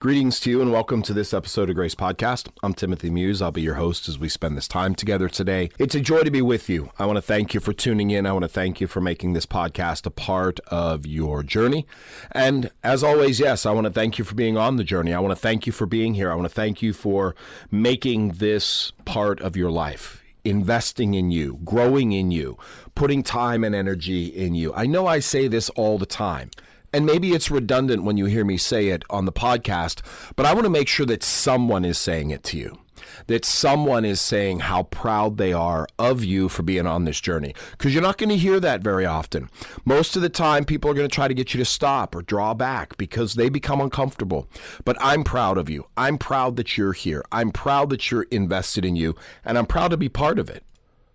Greetings to you and welcome to this episode of G.R.A.C.E Podcast. I'm Timothy Muse. I'll be your host as we spend this time together today. It's a joy to be with you. I want to thank you for tuning in. I want to thank you for making this podcast a part of your journey. And as always, yes, I want to thank you for being on the journey. I want to thank you for being here. I want to thank you for making this part of your life, investing in you, growing in you, putting time and energy in you. I know I say this all the time. And maybe it's redundant when you hear me say it on the podcast, but I want to make sure that someone is saying it to you, that someone is saying how proud they are of you for being on this journey, because you're not going to hear that very often. Most of the time, people are going to try to get you to stop or draw back because they become uncomfortable. But I'm proud of you. I'm proud that you're here. I'm proud that you're invested in you, and I'm proud to be part of it.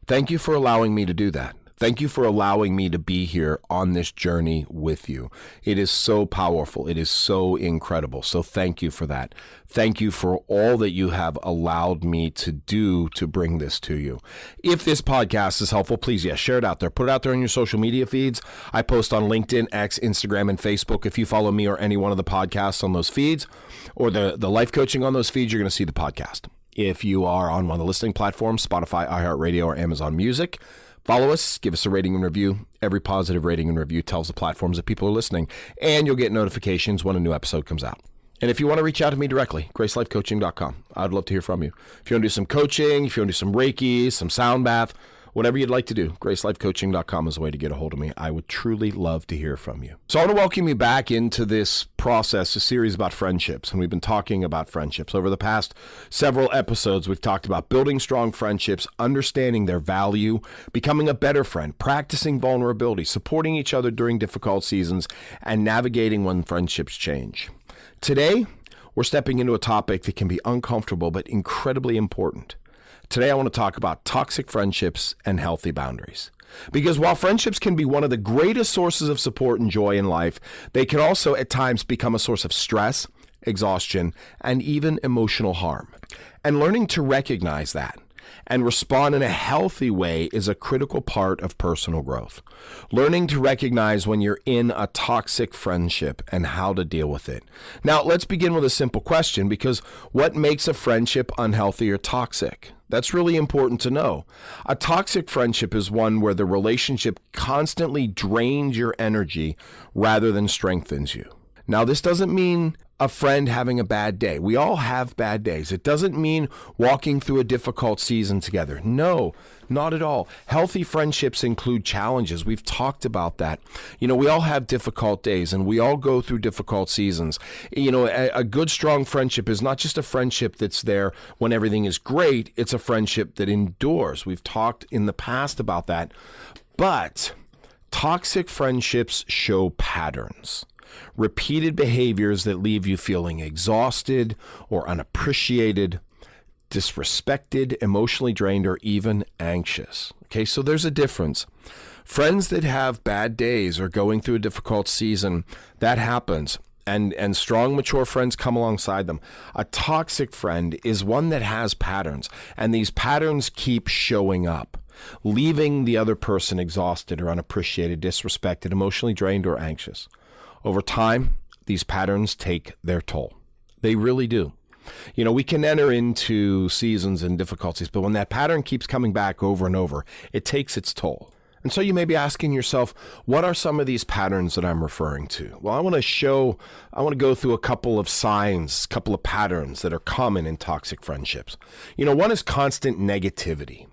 Thank you for allowing me to do that. Thank you for allowing me to be here on this journey with you. It is so powerful. It is so incredible. So thank you for that. Thank you for all that you have allowed me to do to bring this to you. If this podcast is helpful, please, share it out there. Put it out there on your social media feeds. I post on LinkedIn, X, Instagram, and Facebook. If you follow me or any one of the podcasts on those feeds or the life coaching on those feeds, you're going to see the podcast. If you are on one of the listening platforms, Spotify, iHeartRadio, or Amazon Music, follow us, give us a rating and review. Every positive rating and review tells the platforms that people are listening, and you'll get notifications when a new episode comes out. And if you want to reach out to me directly, GRACELifeCoaching.com. I'd love to hear from you. If you want to do some coaching, if you want to do some Reiki, some sound bath, whatever you'd like to do, GRACELifeCoaching.com is a way to get a hold of me. I would truly love to hear from you. So I want to welcome you back into this process, a series about friendships. And we've been talking about friendships. Over the past several episodes, we've talked about building strong friendships, understanding their value, becoming a better friend, practicing vulnerability, supporting each other during difficult seasons, and navigating when friendships change. Today, we're stepping into a topic that can be uncomfortable but incredibly important. Today, I want to talk about toxic friendships and healthy boundaries. Because while friendships can be one of the greatest sources of support and joy in life, they can also at times become a source of stress, exhaustion, and even emotional harm. And learning to recognize that and respond in a healthy way is a critical part of personal growth. Learning to recognize when you're in a toxic friendship and how to deal with it. Now, let's begin with a simple question, because what makes a friendship unhealthy or toxic? That's really important to know. A toxic friendship is one where the relationship constantly drains your energy rather than strengthens you. Now, this doesn't mean a friend having a bad day. We all have bad days. It doesn't mean walking through a difficult season together. No, not at all. Healthy friendships include challenges. We've talked about that. We all have difficult days and we all go through difficult seasons. A good, strong friendship is not just a friendship that's there when everything is great. It's a friendship that endures. We've talked in the past about that. But toxic friendships show patterns. Repeated behaviors that leave you feeling exhausted or unappreciated, disrespected, emotionally drained, or even anxious. Okay, so there's a difference. Friends that have bad days or going through a difficult season, that happens. And strong, mature friends come alongside them. A toxic friend is one that has patterns, and these patterns keep showing up, leaving the other person exhausted or unappreciated, disrespected, emotionally drained, or anxious. Over time, these patterns take their toll. They really do. We can enter into seasons and difficulties, but when that pattern keeps coming back over and over, it takes its toll. And so you may be asking yourself, what are some of these patterns that I'm referring to? Well, I want to go through a couple of signs, a couple of patterns that are common in toxic friendships. One is constant negativity.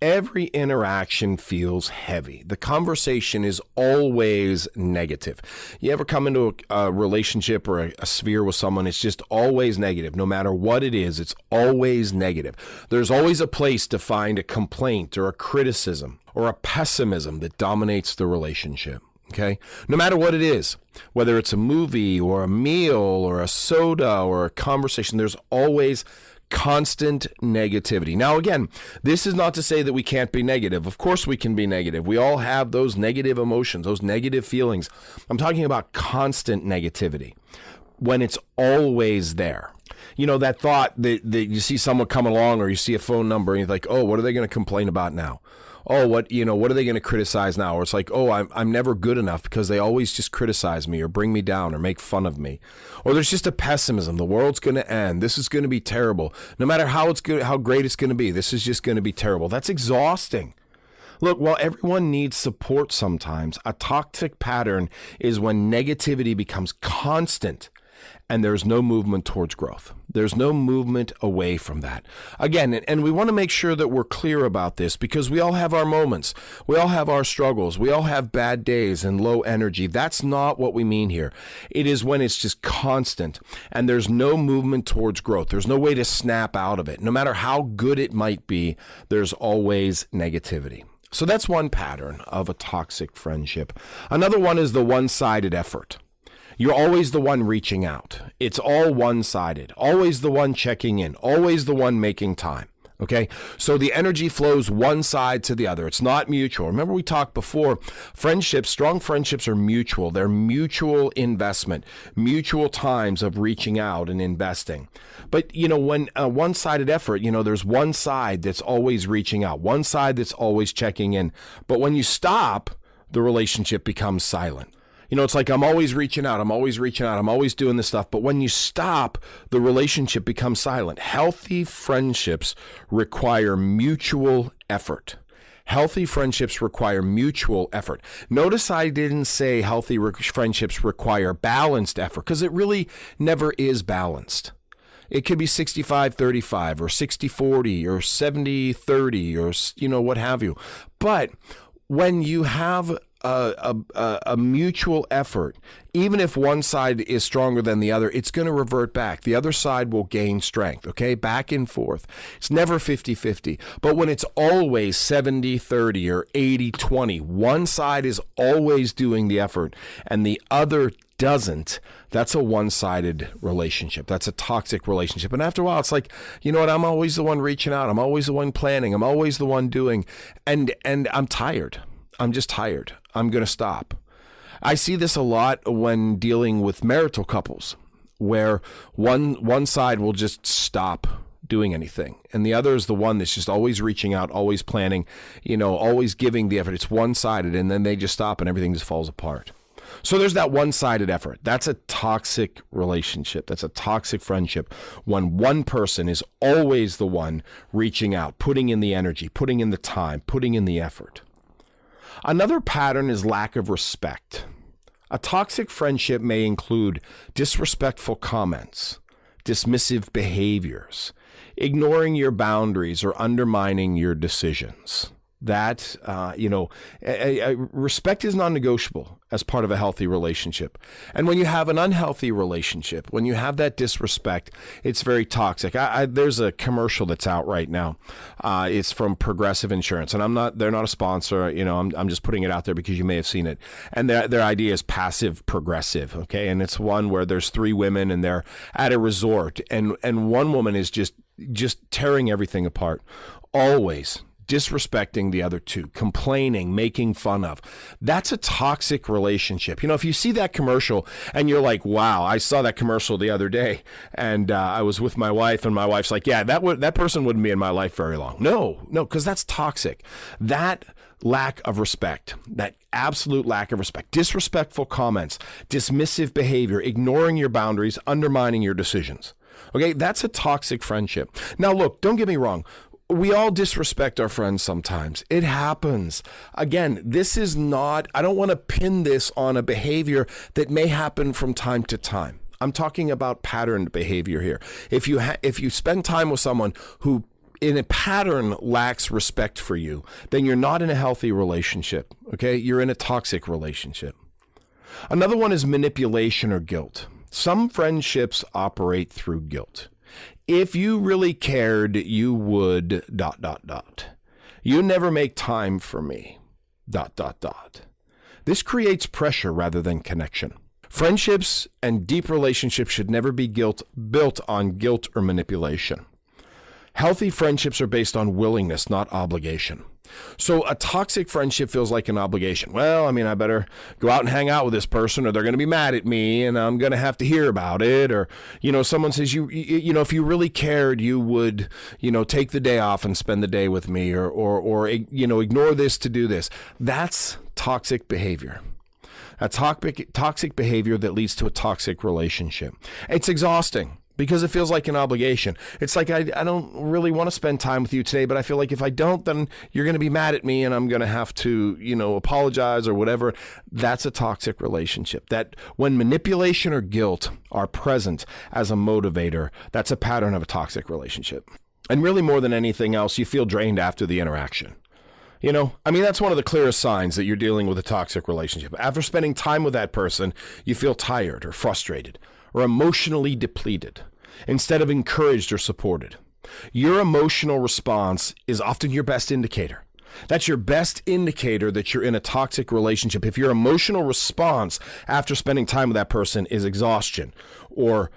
Every interaction feels heavy. The conversation is always negative. You ever come into a relationship or a sphere with someone, it's just always negative. No matter what it is, it's always negative. There's always a place to find a complaint or a criticism or a pessimism that dominates the relationship. Okay? No matter what it is, whether it's a movie or a meal or a soda or a conversation, there's always constant negativity. Now, again, this is not to say that we can't be negative. Of course we can be negative. We all have those negative emotions, those negative feelings. I'm talking about constant negativity when it's always there. That thought that you see someone come along or you see a phone number and you're like, oh, what are they going to complain about now? oh, what are they going to criticize now? Or it's like, oh, I'm never good enough because they always just criticize me or bring me down or make fun of me. Or there's just a pessimism. The world's going to end. This is going to be terrible. No matter how great it's going to be, this is just going to be terrible. That's exhausting. Look, while everyone needs support sometimes, a toxic pattern is when negativity becomes constant and there's no movement towards growth. There's no movement away from that. Again, and we want to make sure that we're clear about this because we all have our moments. We all have our struggles. We all have bad days and low energy. That's not what we mean here. It is when it's just constant and there's no movement towards growth. There's no way to snap out of it. No matter how good it might be, there's always negativity. So that's one pattern of a toxic friendship. Another one is the one-sided effort. You're always the one reaching out. It's all one-sided. Always the one checking in. Always the one making time. Okay? So the energy flows one side to the other. It's not mutual. Remember we talked before, strong friendships are mutual. They're mutual investment, mutual times of reaching out and investing. But, when a one-sided effort, there's one side that's always reaching out, one side that's always checking in. But when you stop, the relationship becomes silent. It's like I'm always reaching out, I'm always doing this stuff. But when you stop, the relationship becomes silent. Healthy friendships require mutual effort. Healthy friendships require mutual effort. Notice I didn't say healthy friendships require balanced effort because it really never is balanced. It could be 65-35 or 60-40 or 70-30 or, what have you. But when you have a mutual effort, even if one side is stronger than the other, it's going to revert back. The other side will gain strength, okay? Back and forth. It's never 50-50. But when it's always 70-30 or 80-20, one side is always doing the effort and the other doesn't, that's a one-sided relationship. That's a toxic relationship. And after a while, it's like, you know what? I'm always the one reaching out. I'm always the one planning. I'm always the one doing. And I'm tired. I'm just tired. I'm going to stop. I see this a lot when dealing with marital couples where one side will just stop doing anything and the other is the one that's just always reaching out, always planning, always giving the effort. It's one-sided and then they just stop and everything just falls apart. So there's that one-sided effort. That's a toxic relationship. That's a toxic friendship when one person is always the one reaching out, putting in the energy, putting in the time, putting in the effort. Another pattern is lack of respect. A toxic friendship may include disrespectful comments, dismissive behaviors, ignoring your boundaries, or undermining your decisions. That, respect is non-negotiable as part of a healthy relationship. And when you have an unhealthy relationship, when you have that disrespect, it's very toxic. There's a commercial that's out right now. It's from Progressive Insurance, and they're not a sponsor. I'm just putting it out there because you may have seen it. And their idea is passive progressive, okay? And it's one where there's three women and they're at a resort, and one woman is just tearing everything apart, always disrespecting the other two, complaining, making fun of. That's a toxic relationship. If you see that commercial and you're like, wow, I saw that commercial the other day and I was with my wife and my wife's like, yeah, that person wouldn't be in my life very long. No, because that's toxic. That lack of respect, that absolute lack of respect, disrespectful comments, dismissive behavior, ignoring your boundaries, undermining your decisions. Okay, that's a toxic friendship. Now, look, don't get me wrong. We all disrespect our friends sometimes. It happens. Again, this is not, I don't want to pin this on a behavior that may happen from time to time. I'm talking about patterned behavior here. If you spend time with someone who in a pattern lacks respect for you, then you're not in a healthy relationship, okay? You're in a toxic relationship. Another one is manipulation or guilt. Some friendships operate through guilt. If you really cared, you would ... You never make time for me ... This creates pressure rather than connection. Friendships and deep relationships should never be built on guilt or manipulation. Healthy friendships are based on willingness, not obligation. So a toxic friendship feels like an obligation. Well, I mean, I better go out and hang out with this person or they're going to be mad at me and I'm going to have to hear about it. Or, someone says, if you really cared, you would, take the day off and spend the day with me or ignore this to do this. That's toxic behavior. A toxic behavior that leads to a toxic relationship. It's exhausting because it feels like an obligation. It's like, I don't really want to spend time with you today, but I feel like if I don't, then you're going to be mad at me and I'm going to have to, apologize or whatever. That's a toxic relationship. That when manipulation or guilt are present as a motivator, that's a pattern of a toxic relationship. And really more than anything else, you feel drained after the interaction. That's one of the clearest signs that you're dealing with a toxic relationship. After spending time with that person, you feel tired or frustrated or emotionally depleted instead of encouraged or supported. Your emotional response is often your best indicator. That's your best indicator that you're in a toxic relationship. If your emotional response after spending time with that person is exhaustion or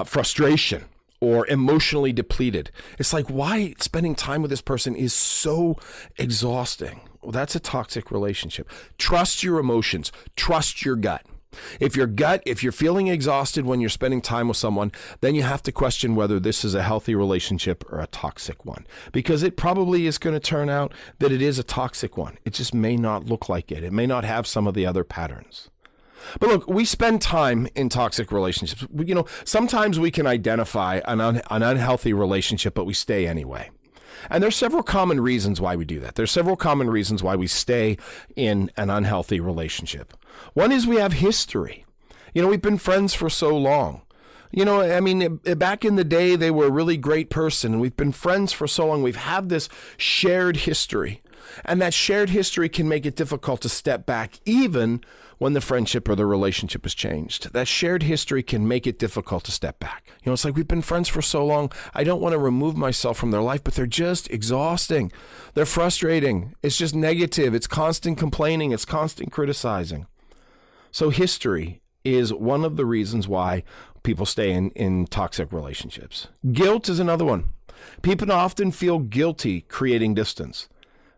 frustration or emotionally depleted, it's like, why spending time with this person is so exhausting? Well, that's a toxic relationship. Trust your emotions. Trust your gut. If you're feeling exhausted when you're spending time with someone, then you have to question whether this is a healthy relationship or a toxic one, because it probably is going to turn out that it is a toxic one. It just may not look like it. It may not have some of the other patterns. But look, we spend time in toxic relationships. Sometimes we can identify an unhealthy relationship, but we stay anyway. And there's several common reasons why we do that. There's several common reasons why we stay in an unhealthy relationship. One is we have history. We've been friends for so long. Back in the day, they were a really great person, and we've been friends for so long. We've had this shared history, and that shared history can make it difficult to step back even when the friendship or the relationship has changed. That shared history can make it difficult to step back. It's like, we've been friends for so long. I don't want to remove myself from their life, but they're just exhausting. They're frustrating. It's just negative. It's constant complaining. It's constant criticizing. So history is one of the reasons why people stay in toxic relationships. Guilt is another one. People often feel guilty creating distance.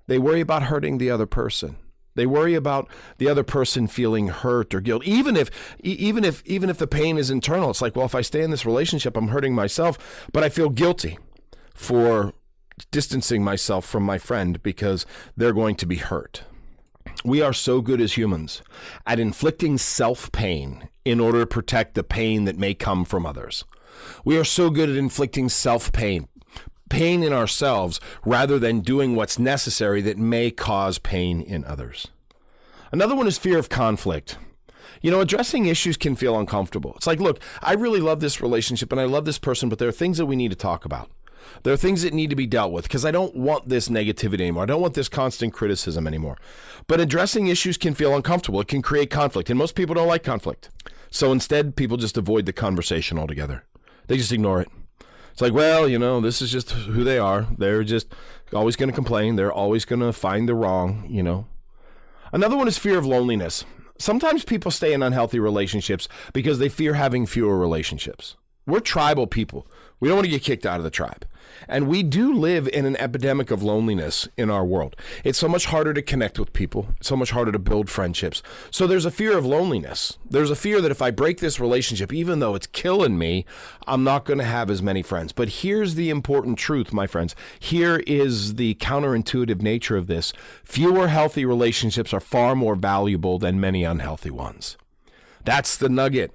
They worry about hurting the other person. They worry about the other person feeling hurt or guilt, even if the pain is internal. It's like, well, if I stay in this relationship, I'm hurting myself, but I feel guilty for distancing myself from my friend because they're going to be hurt. We are so good as humans at inflicting self-pain in order to protect the pain that may come from others. We are so good at inflicting self-pain in ourselves rather than doing what's necessary that may cause pain in others. Another one is fear of conflict. Addressing issues can feel uncomfortable. It's like, look, I really love this relationship and I love this person, but there are things that we need to talk about. There are things that need to be dealt with because I don't want this negativity anymore. I don't want this constant criticism anymore. But addressing issues can feel uncomfortable. It can create conflict, and most people don't like conflict. So instead, people just avoid the conversation altogether. They just ignore it. It's like, well, this is just who they are. They're just always going to complain. They're always going to find the wrong, Another one is fear of loneliness. Sometimes people stay in unhealthy relationships because they fear having fewer relationships. We're tribal people. We don't want to get kicked out of the tribe. And we do live in an epidemic of loneliness in our world. It's so much harder to connect with people. It's so much harder to build friendships. So there's a fear of loneliness. There's a fear that if I break this relationship, even though it's killing me, I'm not going to have as many friends. But here's the important truth, my friends. Here is the counterintuitive nature of this. Fewer healthy relationships are far more valuable than many unhealthy ones. That's the nugget.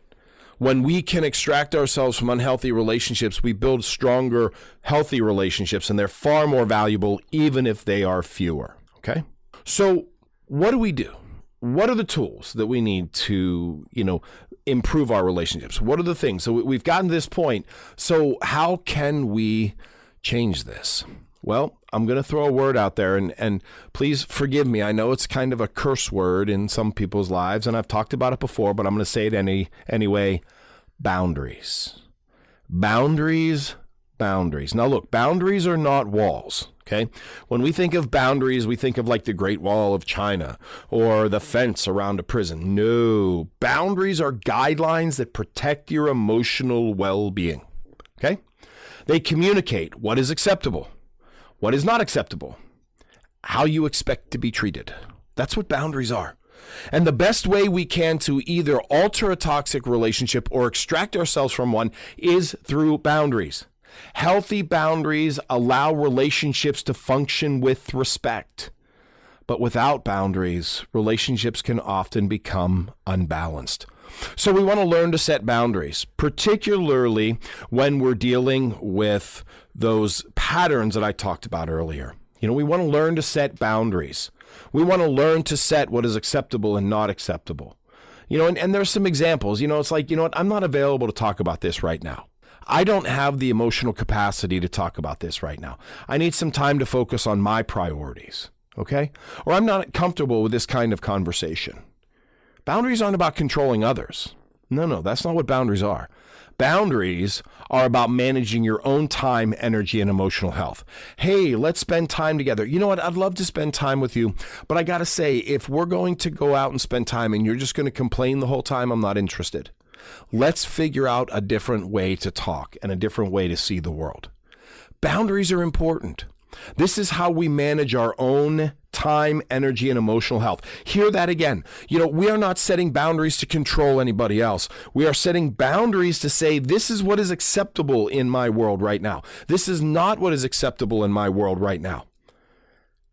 When we can extract ourselves from unhealthy relationships, we build stronger, healthy relationships, and they're far more valuable even if they are fewer, okay? So what do we do? What are the tools that we need to, improve our relationships? What are the things? So we've gotten to this point. So how can we change this? Well, I'm going to throw a word out there, and please forgive me. I know it's kind of a curse word in some people's lives, and I've talked about it before, but I'm going to say it anyway. Boundaries. Boundaries. Now, look, boundaries are not walls, okay? When we think of boundaries, we think of like the Great Wall of China or the fence around a prison. No, boundaries are guidelines that protect your emotional well-being, okay? They communicate what is acceptable, what is not acceptable, how you expect to be treated. That's what boundaries are. And the best way we can to either alter a toxic relationship or extract ourselves from one is through boundaries. Healthy boundaries allow relationships to function with respect. But without boundaries, relationships can often become unbalanced. So we want to learn to set boundaries, particularly when we're dealing with those patterns that I talked about earlier. We want to learn to set boundaries. We want to learn to set what is acceptable and not acceptable. And there's some examples. It's like, I'm not available to talk about this right now. I don't have the emotional capacity to talk about this right now. I need some time to focus on my priorities, okay? Or I'm not comfortable with this kind of conversation. Boundaries aren't about controlling others. No, that's not what boundaries are. Boundaries are about managing your own time, energy, and emotional health. Hey, let's spend time together. You know what? I'd love to spend time with you, but I got to say, if we're going to go out and spend time and you're just going to complain the whole time, I'm not interested. Let's figure out a different way to talk and a different way to see the world. Boundaries are important. This is how we manage our own time, energy, and emotional health. Hear that again. We are not setting boundaries to control anybody else. We are setting boundaries to say, this is what is acceptable in my world right now. This is not what is acceptable in my world right now.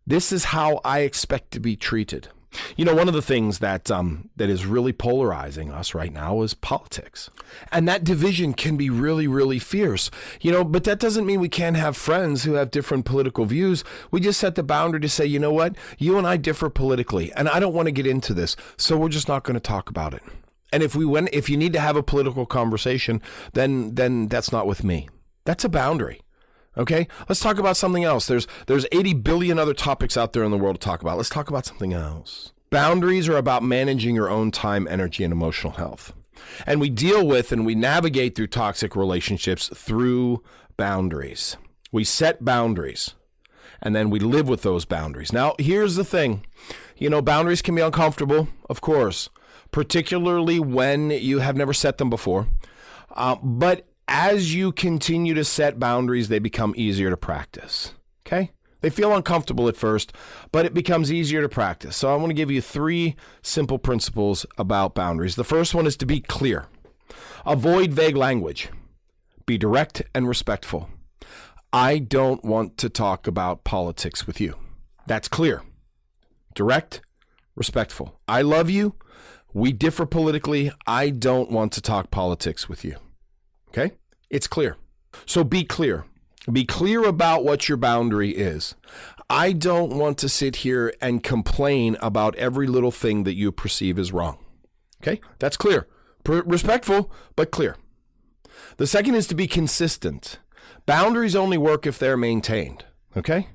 This is how I expect to be treated. One of the things that is really polarizing us right now is politics. And that division can be really, really fierce. But that doesn't mean we can't have friends who have different political views. We just set the boundary to say, you know what? You and I differ politically, and I don't want to get into this, so we're just not going to talk about it. And if you need to have a political conversation, then that's not with me. That's a boundary. Okay, let's talk about something else. There's 80 billion other topics out there in the world to talk about. Let's talk about something else. Boundaries are about managing your own time, energy, and emotional health. And we deal with and we navigate through toxic relationships through boundaries. We set boundaries, and then we live with those boundaries. Now, here's the thing. Boundaries can be uncomfortable, of course, particularly when you have never set them before. But as you continue to set boundaries, they become easier to practice, okay? They feel uncomfortable at first, but it becomes easier to practice. So I want to give you 3 simple principles about boundaries. The first one is to be clear. Avoid vague language. Be direct and respectful. I don't want to talk about politics with you. That's clear. Direct, respectful. I love you. We differ politically. I don't want to talk politics with you. Okay? It's clear. So be clear. Be clear about what your boundary is. I don't want to sit here and complain about every little thing that you perceive as wrong. Okay? That's clear. Respectful, but clear. The second is to be consistent. Boundaries only work if they're maintained. Okay?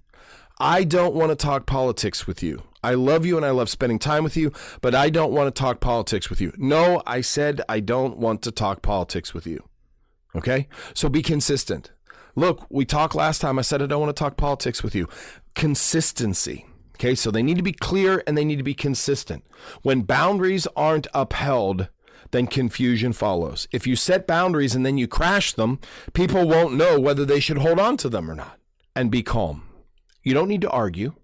I don't want to talk politics with you. I love you and I love spending time with you, but I don't want to talk politics with you. No, I said I don't want to talk politics with you. Okay? So be consistent. Look, we talked last time. I said I don't want to talk politics with you. Consistency. Okay? So they need to be clear and they need to be consistent. When boundaries aren't upheld, then confusion follows. If you set boundaries and then you crash them, people won't know whether they should hold on to them or not. And be calm. You don't need to argue.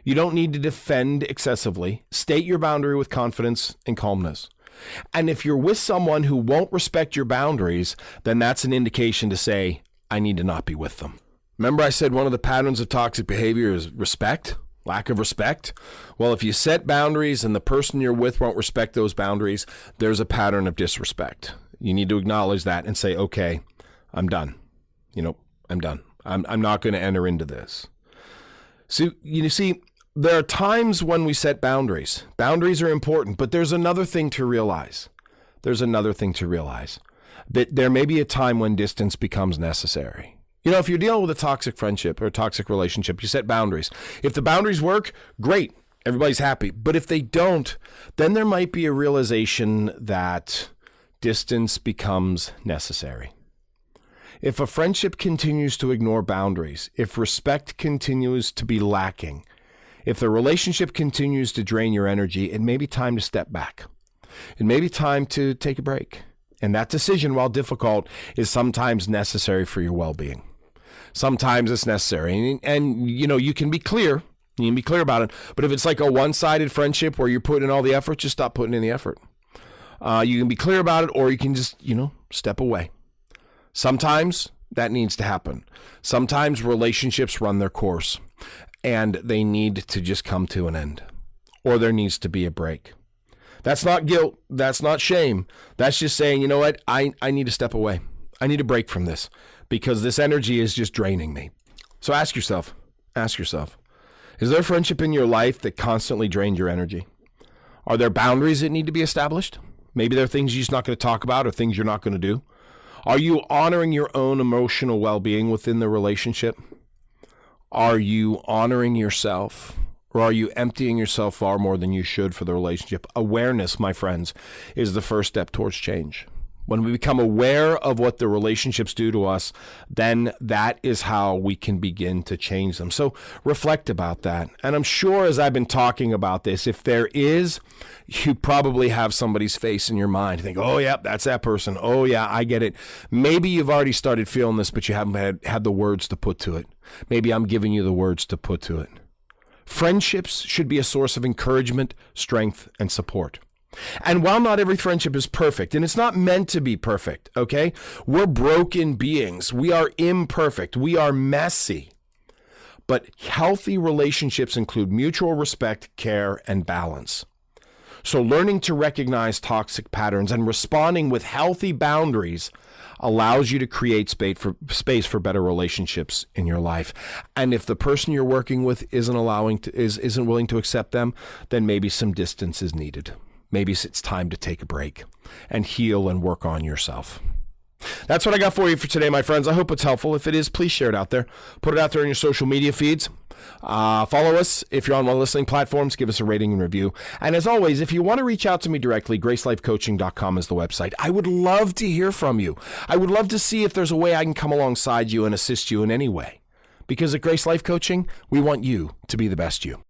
You don't need to defend excessively. State your boundary with confidence and calmness. And if you're with someone who won't respect your boundaries, then that's an indication to say, I need to not be with them. Remember I said one of the patterns of toxic behavior is respect, lack of respect? Well, if you set boundaries and the person you're with won't respect those boundaries, there's a pattern of disrespect. You need to acknowledge that and say, okay, I'm done. I'm done. I'm not going to enter into this. So, you see, there are times when we set boundaries. Boundaries are important, but there's another thing to realize. That there may be a time when distance becomes necessary. If you're dealing with a toxic friendship or a toxic relationship, you set boundaries. If the boundaries work, great. Everybody's happy. But if they don't, then there might be a realization that distance becomes necessary. If a friendship continues to ignore boundaries, if respect continues to be lacking, if the relationship continues to drain your energy, it may be time to step back. It may be time to take a break. And that decision, while difficult, is sometimes necessary for your well-being. Sometimes it's necessary. And you can be clear You can be clear about it. But if it's like a one-sided friendship where you're putting in all the effort, just stop putting in the effort. You can be clear about it, or you can just, step away. Sometimes that needs to happen. Sometimes relationships run their course and they need to just come to an end, or there needs to be a break. That's not guilt. That's not shame. That's just saying, you know what? I need to step away. I need a break from this because this energy is just draining me. So ask yourself, is there a friendship in your life that constantly drains your energy? Are there boundaries that need to be established? Maybe there are things you're just not going to talk about or things you're not going to do. Are you honoring your own emotional well-being within the relationship? Are you honoring yourself? Or are you emptying yourself far more than you should for the relationship? Awareness, my friends, is the first step towards change. When we become aware of what the relationships do to us, then that is how we can begin to change them. So reflect about that. And I'm sure as I've been talking about this, if there is, you probably have somebody's face in your mind. You think, oh, yeah, that's that person. Oh, yeah, I get it. Maybe you've already started feeling this, but you haven't had the words to put to it. Maybe I'm giving you the words to put to it. Friendships should be a source of encouragement, strength, and support. And while not every friendship is perfect, and it's not meant to be perfect, okay? We're broken beings. We are imperfect. We are messy. But healthy relationships include mutual respect, care, and balance. So learning to recognize toxic patterns and responding with healthy boundaries allows you to create space for better relationships in your life. And if the person you're working with isn't willing to accept them, then maybe some distance is needed. Maybe it's time to take a break and heal and work on yourself. That's what I got for you for today, my friends. I hope it's helpful. If it is, please share it out there. Put it out there in your social media feeds. Follow us. If you're on one of the listening platforms, give us a rating and review. And as always, if you want to reach out to me directly, GraceLifeCoaching.com is the website. I would love to hear from you. I would love to see if there's a way I can come alongside you and assist you in any way. Because at Grace Life Coaching, we want you to be the best you.